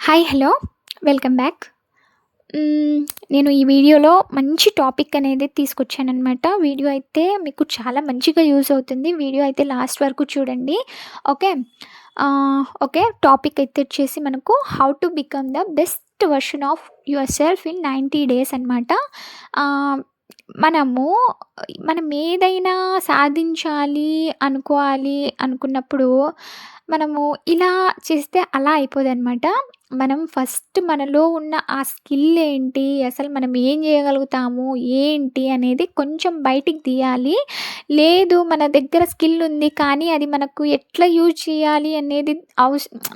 Hi! Hello! Welcome back. హ్మ్. నేను ఈ వీడియోలో మంచి టాపిక్ అనేది తీసుకొచ్చాననమాట. వీడియో అయితే మీకు చాలా మంచిగా యూజ్ అవుతుంది. వీడియో అయితే లాస్ట్ వరకు చూడండి. ఓకే. ఓకే. టాపిక్ అయితే వచ్చేసి మనకు how to become the best version of your self in 90 days అనమాట. ఆహ్, మనము మనం ఏదైనా సాధించాలి అనుకున్నప్పుడు మనము ఇలా చేస్తే అలా అయిపోదనమాట. మనం ఫస్ట్ మనలో ఉన్న ఆ స్కిల్ ఏంటి? అసలు మనం ఏం జేయగలుగుతాము? ఏంటి? అనేది కొంచెం బయటికి తీయాలి. లేదు మన దగ్గర స్కిల్ ఉంది. కానీ అది మనకు ఎట్లా యూజ్ చేయాలి అనేది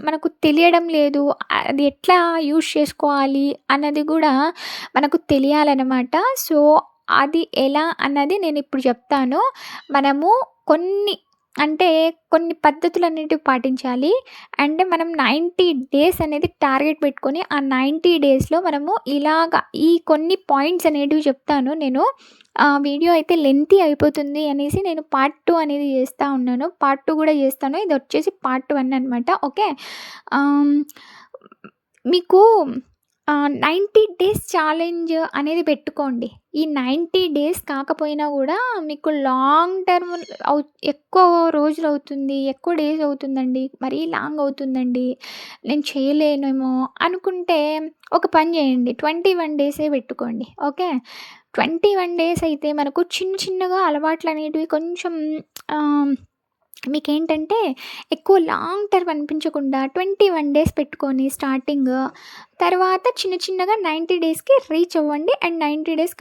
మనకు తెలియడం లేదు. అది ఎట్లా యూజ్ చేసుకోవాలి అన్నది గూడా మనకు తెలియాలనమాట. సో, అది ఎలా అన్నది నేనిప్పుడు జెప్తాను. మనము కొన్ని అంటే కొన్ని పద్ధతులనేటివి పాటించాలి. అంటే మనం 90 డేస్ అనేది టార్గెట్ పెట్టుకొని, ఆ 90 డేస్‌లో మనము ఇలాగ ఈ కొన్ని పాయింట్స్ అనేటివి చెప్తాను నేను. వీడియో అయితే లెంతీ అయిపోతుంది అనేసి నేను పార్ట్ 2 అనేది చేస్తా ఉన్నాను. పార్ట్ 2 కూడా చేస్తాను. ఇదొచ్చేసి పార్ట్ 1 అనమాట. ఓకే. ఆహ్, మీకు 90 డేస్ ఛాలెంజ్ అనేది పెట్టుకోండి. ఈ 90 డేస్ కాకపోయినా గూడా మీకు లాంగ్ టర్మ్ అవు ఎక్కువ రోజులవుతుంది, ఎక్కువ డేస్ అవుతుందండి, మరీ లాంగ్ అవుతుందండి, నేను చేయలేనేమో అనుకుంటే ఒక పని జేయండి. 21 డేసే పెట్టుకోండి. ఓకే. 21 డేస్ అయితే మనకు చిన్న చిన్నగా అలవాట్లనేటివి కొంచెం ఆహ్ మీకేంటంటే ఎక్కువ లాంగ్ టర్మ్ అనిపించకుండా 21 డేస్ పెట్టుకొని స్టార్టింగ్, తర్వాత చిన్న చిన్నగా 90 డేస్‌కి రీచ్ అవ్వండి. అండ్ 90 డేస్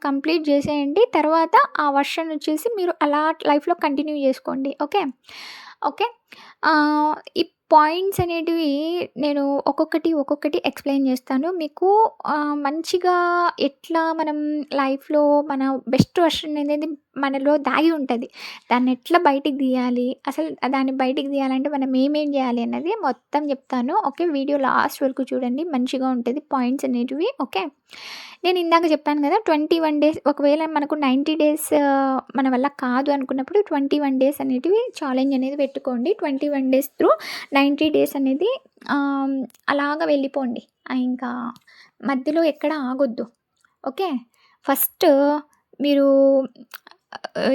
కంప్లీట్ చేసేయండి. తర్వాత ఆ వర్షన్ వచ్చేసి మీరు అలా లైఫ్‌లో కంటిన్యూ చేసుకోండి. ఓకే. ఓకే. ఈ పాయింట్స్ అనేటివి నేను ఒక్కొక్కటి ఎక్స్‌ప్లెయిన్ చేస్తాను. మీకు మంచిగా ఎట్లా మనం లైఫ్‌లో మన బెస్ట్ వర్షన్ అనేది మనలో దాగి ఉంటది. దాన్నెట్లా బయటికి తీయాలి? అసలు దాన్ని బయటికి తీయాలంటే మనం ఏమేం జేయాలి అన్నది మొత్తం జెప్తాను. ఓకే. వీడియో లాస్ట్ వరకు చూడండి. మంచిగా ఉంటది పాయింట్స్ అనేటివి. ఓకే. నేను ఇందాక చెప్పాను గదా! 21 డేస్ ఒకవేళ మనకు 90 డేస్ మన వల్ల కాదు అనుకున్నప్పుడు 21 డేస్ అనేటివి ఛాలెంజ్ అనేది పెట్టుకోండి. 21 డేస్ త్రూ 90 డేస్ అనేది ఆహ్, అలాగా వెళ్ళిపోండి. ఇంకా మధ్యలో ఎక్కడ ఆగొద్దు. ఓకే. ఫస్ట్ మీరు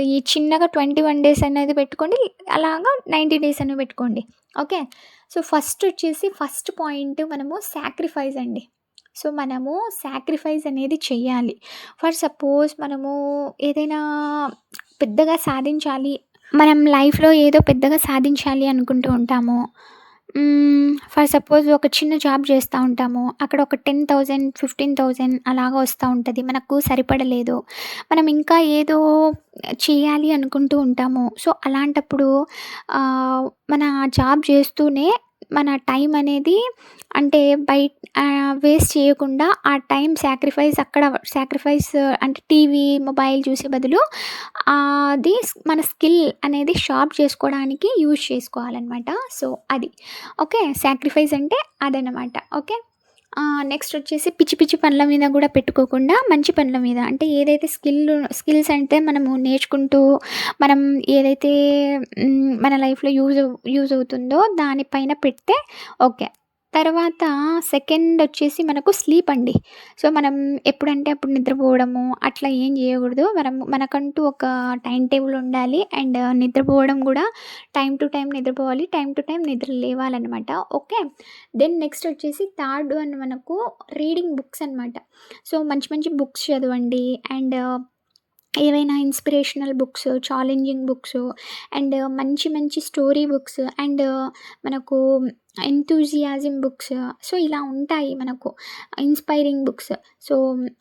ఈ చిన్నగా 21 డేస్ అనేది పెట్టుకోండి. అలాగా 90 డేస్ అని పెట్టుకోండి. ఓకే. సో, ఫస్ట్ పాయింట్ మనము సాక్రిఫైస్ అండి. సో, మనము సాక్రిఫైస్ అనేది చెయ్యాలి. ఫర్ సపోజ్ మనము ఏదైనా పెద్దగా సాధించాలి, మనం లైఫ్‌లో ఏదో పెద్దగా సాధించాలి అనుకుంటూ ఉంటాము. ఫర్ సపోజ్ ఒక చిన్న జాబ్ చేస్తా ఉంటాము. అక్కడ ఒక 10,000, 15,000 అలాగా వస్తా ఉంటది. మనకు సరిపడలేదు. మనం ఇంకా ఏదో చేయాలి అనుకుంటూ ఉంటాము. సో, అలాంటప్పుడు మన జాబ్ చేస్తూనే మన టైం అనేది అంటే వేస్ట్ చేయకుండా ఆ టైం సాక్రిఫైస్ అంటే టీవీ, మొబైల్ చూసే బదులు మన స్కిల్ అనేది షార్ప్ చేసుకోవడానికి యూజ్ చేసుకోవాలనమాట. సో, అది. ఓకే. సాక్రిఫైస్ అంటే అదనమాట. ఓకే. నెక్స్ట్ వచ్చేసి పిచ్చి పిచ్చి పనుల మీద గూడా పెట్టుకోకుండా మంచి పనుల మీద అంటే ఏదైతే స్కిల్స్ అంటే మనము నేర్చుకుంటూ మనం ఏదైతే మన లైఫ్‌లో యూజ్ అవుతుందో దానిపైన పెడితే ఓకే. తర్వాత సెకండ్ వచ్చేసి మనకు స్లీప్ అండి. సో, మనం ఎప్పుడంటే అప్పుడు నిద్రపోవడము అట్లా ఏం జేయగూడదు. మనకంటూ ఒక టైమ్ టేబుల్ ఉండాలి. అండ్ నిద్రపోవడం గూడా టైమ్ టు టైమ్ నిద్రపోవాలి. టైమ్ టు టైమ్ నిద్ర లేవాలనమాట. ఓకే. దెన్ నెక్స్ట్ వచ్చేసి థర్డ్ వన్ మనకు రీడింగ్ బుక్స్ అనమాట. సో, మంచి మంచి బుక్స్ చదవండి. అండ్ ఏవైనా inspirational books, challenging books and మంచి మంచి స్టోరీ బుక్స్ అండ్ మనకు ఎంతూజియాజం బుక్స్. సో, ఇలా ఉంటాయి మనకు ఇన్‌స్పైరింగ్ బుక్స్. సో,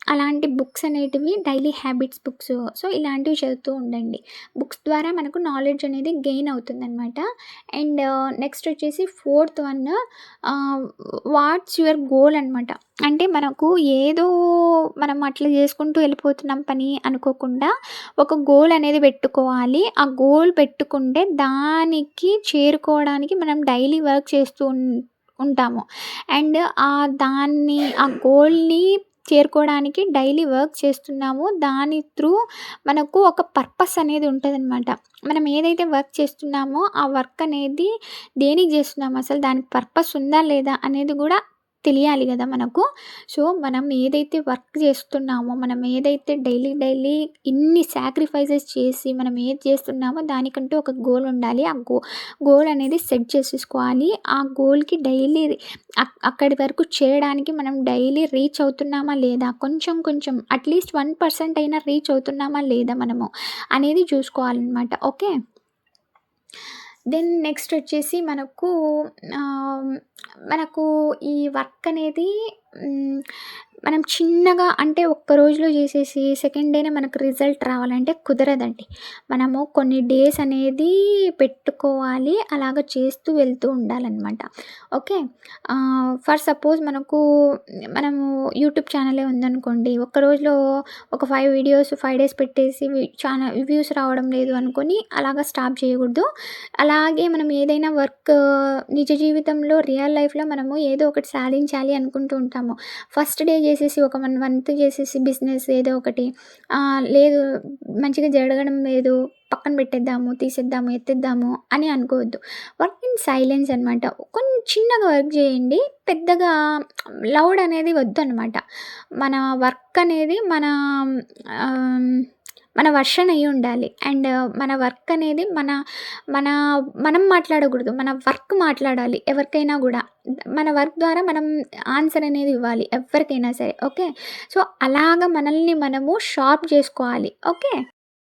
అలాంటి బుక్స్ అనేటివి డైలీ హ్యాబిట్స్ బుక్స్. సో, ఇలాంటివి చదువుతూ ఉండండి. బుక్స్ ద్వారా మనకు నాలెడ్జ్ అనేది గెయిన్ అవుతుందనమాట. అండ్ నెక్స్ట్ వచ్చేసి ఫోర్త్ వన్ ఆహ్, వాట్స్ యువర్ గోల్ అనమాట. అంటే మనకు ఏదో మనం అట్లా చేసుకుంటూ వెళ్ళిపోతున్నాం పని అనుకోకుండా ఒక గోల్ అనేది పెట్టుకోవాలి. ఆ గోల్ పెట్టుకుంటే దానికి చేరుకోవడానికి మనం డైలీ వర్క్ చేస్తూ ఉంటాము. అండ్ ఆ గోల్‌ని చేరుకోవడానికి డైలీ వర్క్ చేస్తున్నామో దాని త్రూ మనకు ఒక పర్పస్ అనేది ఉంటదనమాట. మనం ఏదైతే వర్క్ చేస్తున్నామో ఆ వర్క్ అనేది దేనికి జేస్తున్నామో అసలు దానికి పర్పస్ ఉందా లేదా అనేది గూడా తెలియాలి గదా మనకు. సో, మనం ఏదైతే వర్క్ చేస్తున్నామో, మనం ఏదైతే డైలీ ఇన్ని సాక్రిఫైసెస్ చేసి మనం ఏది చేస్తున్నామో దానికంటూ ఒక గోల్ ఉండాలి. ఆ గోల్ అనేది సెట్ చేసేసుకోవాలి. ఆ గోల్‌కి డైలీ అక్కడి వరకు చేయడానికి మనం డైలీ రీచ్ అవుతున్నామా లేదా? కొంచెం కొంచెం అట్‌లీస్ట్ 1% అయినా రీచ్ అవుతున్నామా లేదా మనము అనేది చూసుకోవాలనమాట. ఓకే. దెన్ నెక్స్ట్ వచ్చేసి ఆహ్, మనకు ఈ వర్క్ అనేది హ్మ్, మనం చిన్నగా అంటే ఒక్క రోజులో చేసేసి సెకండ్ డేనే మనకు రిజల్ట్ రావాలంటే కుదరదండి. మనము కొన్ని డేస్ అనేది పెట్టుకోవాలి. అలాగ చేస్తూ వెళ్తూ ఉండాలనమాట. ఓకే. ఫర్ సపోజ్ మనము యూట్యూబ్ ఛానలే ఉందనుకోండి. ఒక్క రోజులో ఒక 5 వీడియోస్ 5 డేస్ పెట్టేసి వ్యూస్ రావడం లేదు అనుకోని అలాగా స్టాప్ చేయకూడదు. అలాగే మనం ఏదైనా వర్క్ నిజ జీవితంలో రియల్ లైఫ్‌లో మనము ఏదో ఒకటి సాధించాలి అనుకుంటూ ఉంటాము. ఫస్ట్ డే చేసేసి ఒక 1 మంత్ చేసేసి బిజినెస్ ఏదో ఒకటి లేదు మంచిగా జరగడం లేదు, పక్కన పెట్టేద్దాము, తీసేద్దాము, ఎత్తేద్దాము అని అనుకోవద్దు. వర్క్ ఇన్ సైలెన్స్ అనమాట. చిన్నగా వర్క్ చేయండి. పెద్దగా లౌడ్ అనేది వద్దనమాట. మన వర్క్ అనేది ఆహ్, మన వర్షన్ అయ్యుండాలి. అండ్ మన వర్క్ అనేది మన మనం మాట్లాడకూడదు. మన వర్క్ మాట్లాడాలి ఎవరికైనా గూడా. మన వర్క్ ద్వారా మనం ఆన్సర్ అనేది ఇవ్వాలి ఎవ్వరికైనా సరే. ఓకే. సో, అలాగా మనల్ని మనము షార్ప్ జేసుకోవాలి. ఓకే.